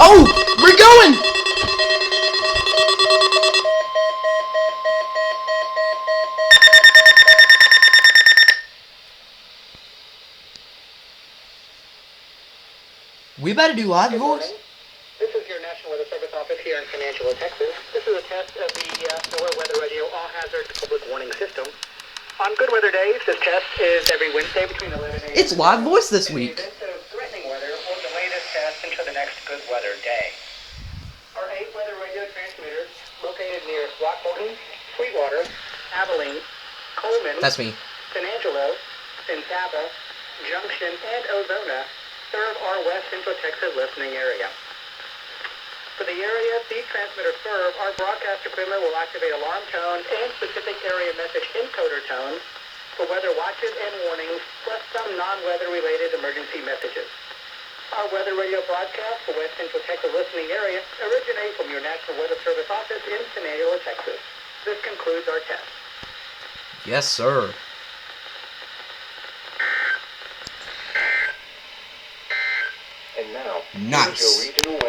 Oh, we're going! We better do live voice. This is your National Weather Service office here in Peninsula, Texas. This is a test of the NOAA Weather Radio All-Hazard Public Warning System. On good weather days, this test is every Wednesday between 11 a.m. It's live voice this week. In the event of threatening weather, we'll delay this test until the next good weather day. Our 8 weather radio transmitters located near Throckmorton, Sweetwater, Abilene, Coleman, That's me. San Angelo, Santaba, Junction, and Ozona serve our West Central Texas listening area. For the areas these transmitters serve, our broadcast equipment will activate alarm tones and specific area message encoder tones for weather watches and warnings, plus some non-weather related emergency messages. Our weather radio broadcast for West Central Texas listening area originate from your National Weather Service office in San Angelo, Texas. This concludes our test. Yes, sir. And now, Nice. here's your regional